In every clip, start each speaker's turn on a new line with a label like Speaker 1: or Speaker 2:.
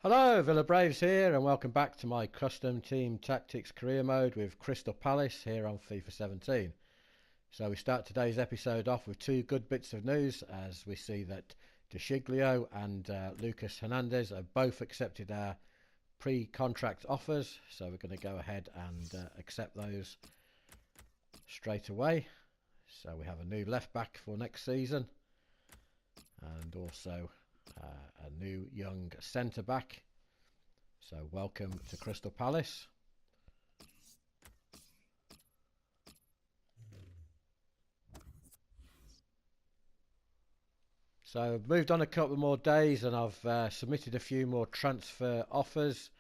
Speaker 1: Hello, VillaBraves here, and welcome back to my custom team tactics career mode with Crystal Palace here on FIFA 17. So we start today's episode off with two good bits of news, as we see that De Sciglio and Lucas Hernandez have both accepted our pre-contract offers. So we're going to go ahead and accept those straight away. So we have a new left back for next season, and also a new young centre back. So welcome to Crystal Palace. So I've moved on a couple more days, and I've submitted a few more transfer offers.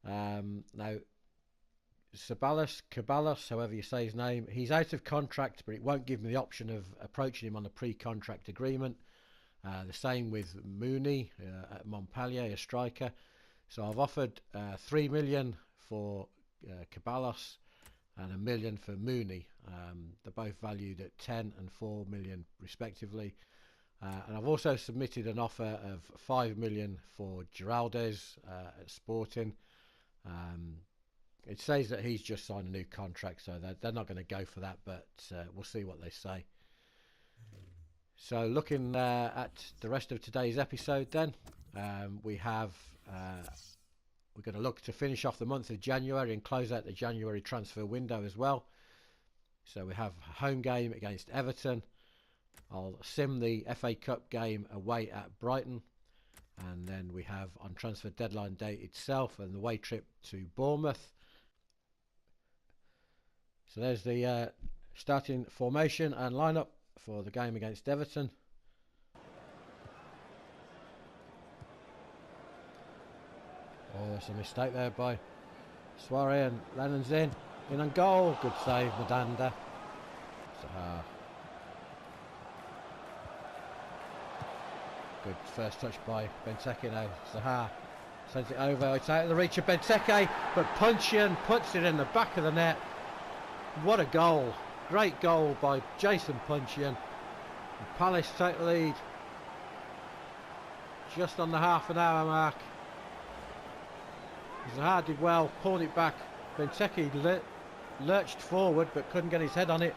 Speaker 1: Now Caballos, however you say his name, he's out of contract, but it won't give me the option of approaching him on a pre-contract agreement. The same with Mooney at Montpellier, a striker. So I've offered 3 million for Caballos and 1 million for Mooney. They're both valued at 10 and 4 million respectively. And I've also submitted an offer of 5 million for Giraldez at Sporting. It says that he's just signed a new contract, so they're not going to go for that, but we'll see what they say. So looking at the rest of today's episode then, we're going to look to finish off the month of January and close out the January transfer window as well. So we have a home game against Everton. I'll sim the FA Cup game away at Brighton, and then we have on transfer deadline day itself and the away trip to Bournemouth. So there's the starting formation and lineup for the game against Everton. Oh, there's a mistake there by Suarez, and Lennon's in on goal. Good save, Madanda. Zaha. Good first touch by Benteke now. Zaha sends it over. It's out of the reach of Benteke, but Puncheon puts it in the back of the net. What a goal. Great goal by Jason Puncheon. Palace take the lead just on the half an hour mark. Zaha did well, pulled it back. Benteke lurched forward but couldn't get his head on it.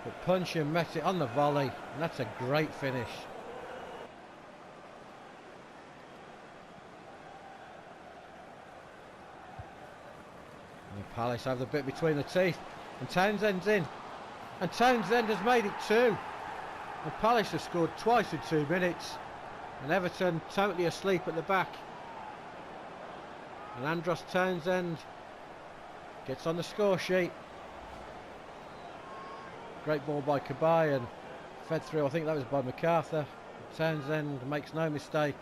Speaker 1: But Puncheon met it on the volley, and that's a great finish. And Palace have the bit between the teeth. And Townsend's in, and Townsend has made it 2. And Palace have scored twice in 2 minutes, and Everton totally asleep at the back. And Andros Townsend gets on the score sheet. Great ball by Cabaye and fed through. I think that was by MacArthur. Townsend makes no mistake.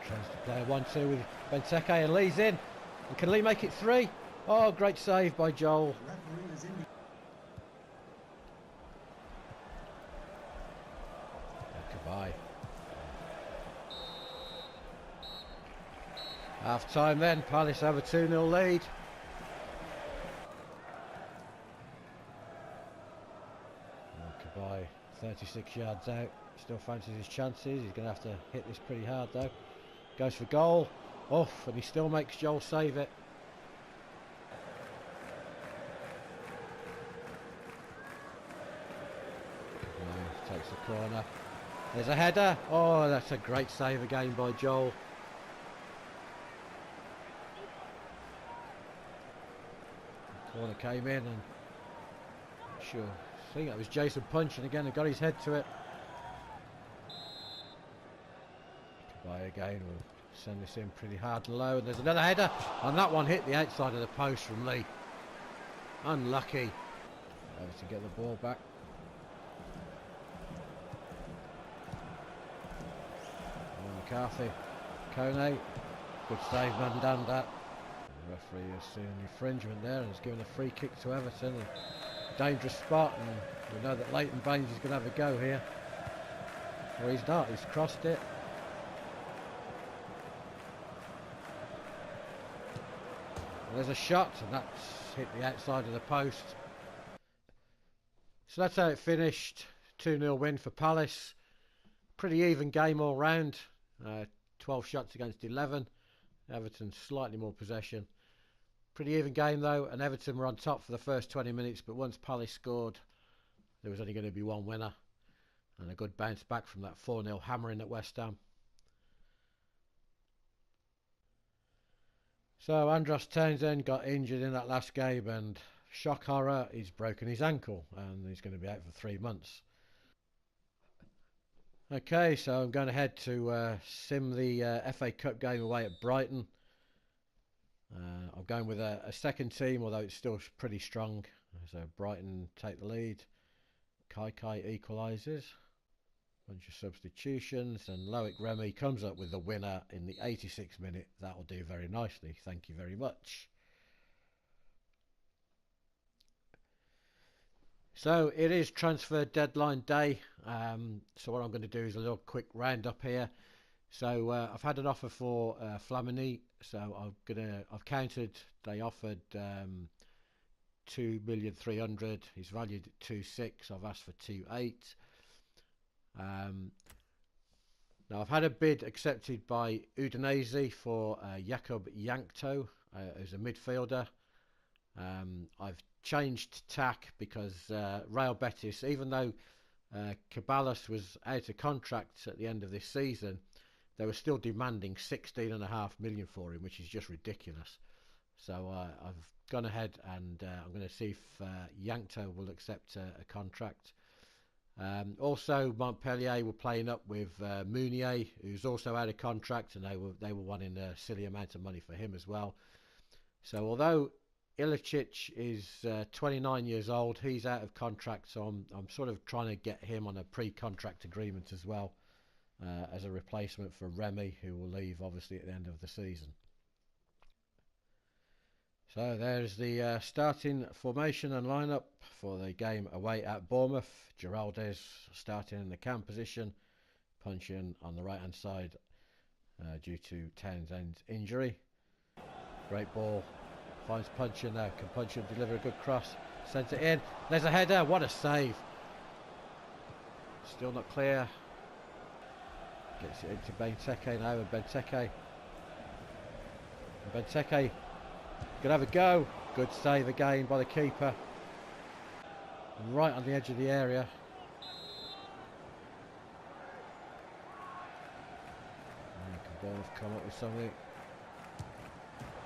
Speaker 1: Tries to play a 1-2 with Benteke, and Lee's in. And can Lee make it 3? Oh, great save by Joel. Goodbye. Half time then, Palace have a 2-0 lead. Cabaye 36 yards out, still fancies his chances. He's going to have to hit this pretty hard though. Goes for goal, off, and he still makes Joel save it. Takes the corner. There's a header. Oh, that's a great save again by Joel. The corner came in, and sure, I think that was Jason Puncheon again and got his head to it. By again, we'll send this in pretty hard and low, and there's another header, and that one hit the outside of the post from Lee. Unlucky. Over to get the ball back. And McCarthy, Kone, good save, Mandanda. The referee has seen an infringement there and has given a free kick to Everton. A dangerous spot, and we know that Leighton Baines is going to have a go here. Or he's not, he's crossed it. There's a shot, and that's hit the outside of the post. So that's how it finished. 2-0 win for Palace. Pretty even game all round. 12 shots against 11. Everton slightly more possession. Pretty even game though, and Everton were on top for the first 20 minutes, but once Palace scored, there was only going to be one winner. And a good bounce back from that 4-0 hammering at West Ham. So Andros Townsend got injured in that last game, and shock horror, he's broken his ankle and he's going to be out for 3 months. Okay, so I'm going ahead to sim the FA Cup game away at Brighton. I'm going with a second team, although it's still pretty strong. So Brighton take the lead. Kai equalises. Bunch of substitutions, and Loic Remy comes up with the winner in the 86th minute. That will do very nicely. Thank you very much. So it is transfer deadline day. So what I'm going to do is a little quick roundup here. So I've had an offer for Flamini. So I've counted. They offered 2,300,000. He's valued at 2.6. I've asked for 2.8. Now I've had a bid accepted by Udinese for Jakub Jankto, who's a midfielder. I've changed tack because Real Betis, even though Caballas was out of contract at the end of this season, they were still demanding 16.5 million for him, which is just ridiculous. So I've gone ahead and I'm going to see if Jankto will accept a contract. Also, Montpellier were playing up with Mounier, who's also out of contract, and they were wanting a silly amount of money for him as well. So although Ilicic is 29 years old, he's out of contract, so I'm sort of trying to get him on a pre-contract agreement as well, as a replacement for Remy, who will leave obviously at the end of the season. So there's the starting formation and lineup for the game away at Bournemouth. Geraldes starting in the cam position, Puncheon on the right hand side due to Townsend's injury. Great ball, finds Puncheon now. Can Puncheon deliver a good cross? Sent it in. There's a header. What a save! Still not clear. Gets it into Benteke now, and Benteke could have a go. Good save again by the keeper. Right on the edge of the area. Can Bournemouth come up with something?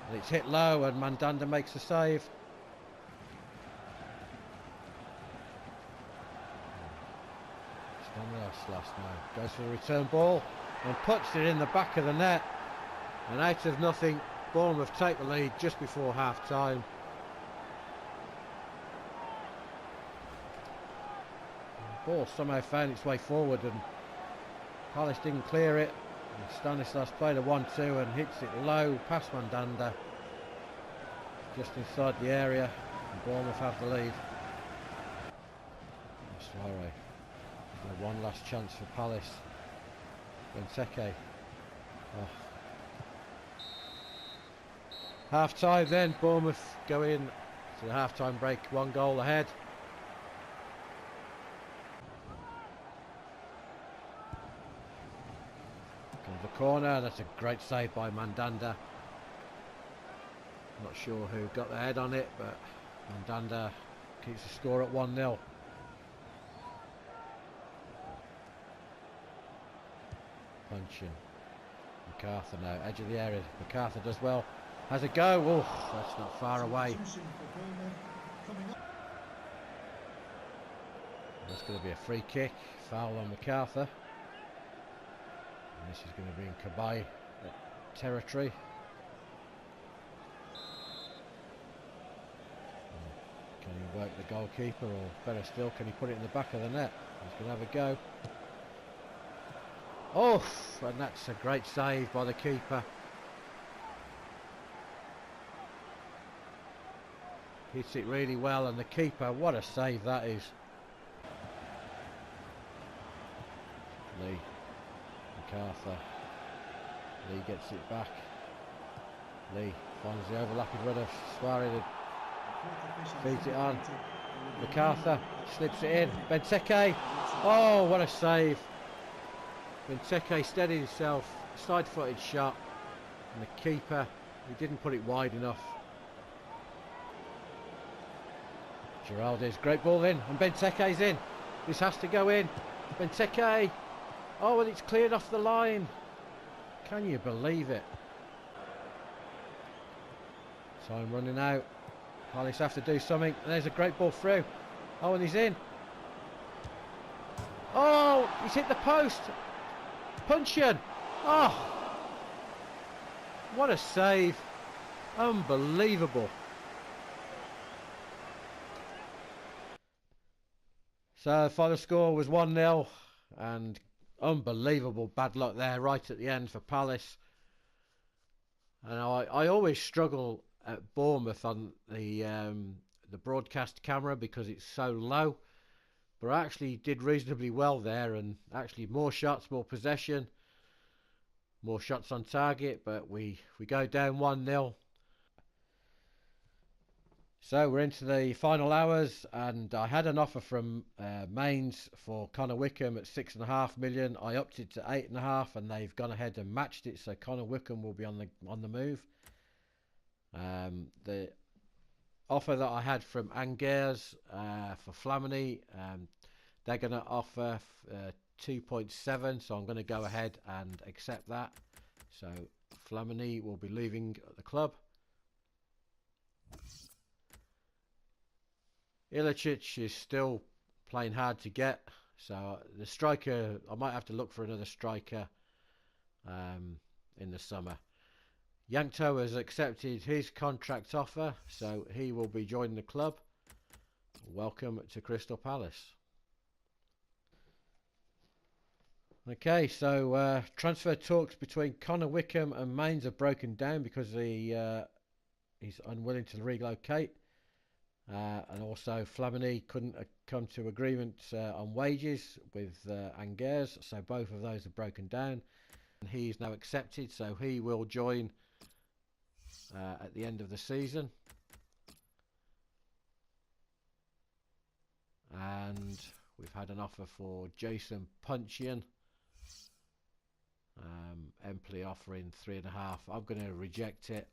Speaker 1: And it's hit low, and Mandanda makes the save. Last now goes for the return ball and puts it in the back of the net. And out of nothing, Bournemouth take the lead just before half time. The ball somehow found its way forward and Palace didn't clear it. And Stanislas played a 1-2 and hits it low past Mandanda, just inside the area, and Bournemouth have the lead. Suarez. One last chance for Palace. Benteke. Oh. Half time then, Bournemouth go in to the half time break, 1 goal ahead. Comes the corner, and that's a great save by Mandanda. Not sure who got the head on it, but Mandanda keeps the score at 1-0. Puncheon. MacArthur now, edge of the area. MacArthur does well. Has a go. Oh, that's not far away. That's going to be a free kick. Foul on MacArthur. And this is going to be in Cabaye territory. Can he work the goalkeeper, or better still, can he put it in the back of the net? He's going to have a go. Oh, and that's a great save by the keeper. Hits it really well, and the keeper, what a save that is. Lee, MacArthur. Lee gets it back. Lee finds the overlapping run of Suarez, feeds it on. MacArthur slips it in. Benteke. Oh, what a save. Benteke steadied himself, side-footed shot, and the keeper, he didn't put it wide enough. Giraldes, great ball in, and Benteke's in. This has to go in. Benteke. Oh, and it's cleared off the line. Can you believe it? Time running out. Palace have to do something. And there's a great ball through. Oh, and he's in. Oh, he's hit the post. Puncheon. Oh, what a save. Unbelievable. So the final score was 1-0, and unbelievable bad luck there right at the end for Palace. And I always struggle at Bournemouth on the broadcast camera because it's so low. But I actually did reasonably well there, and actually more shots, more possession, more shots on target. But we go down 1-0. So we're into the final hours, and I had an offer from Mainz for Connor Wickham at 6.5 million. I upped it to 8.5, and they've gone ahead and matched it. So Connor Wickham will be on the move. The offer that I had from Angers for Flamini, they're going to offer 2.7, so I'm going to go ahead and accept that. So Flamini will be leaving the club. Ilicic is still playing hard to get, so the striker, I might have to look for another striker in the summer. Yankto has accepted his contract offer, so he will be joining the club. Welcome to Crystal Palace. Okay, so transfer talks between Connor Wickham and Mainz have broken down because he's unwilling to relocate. And also Flamini couldn't come to agreement on wages with Angers, so both of those have broken down. And he's now accepted, so he will join at the end of the season. And we've had an offer for Jason Puncheon. Empoli offering 3.5. I'm going to reject it.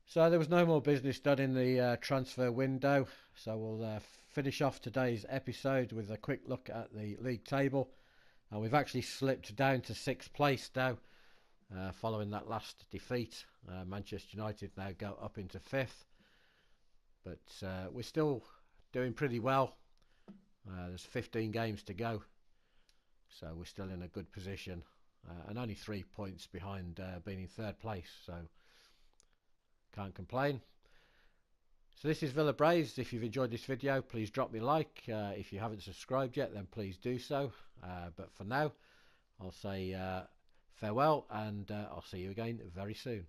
Speaker 1: So there was no more business done in the transfer window, so we'll finish off today's episode with a quick look at the league table. And we've actually slipped down to 6th place now, following that last defeat. Manchester United now go up into 5th, but we're still doing pretty well. There's 15 games to go, so we're still in a good position, and only 3 points behind being in 3rd place, so can't complain. So this is VillaBraves. If you've enjoyed this video, please drop me a like. If you haven't subscribed yet, then please do so. But for now, I'll say farewell, and I'll see you again very soon.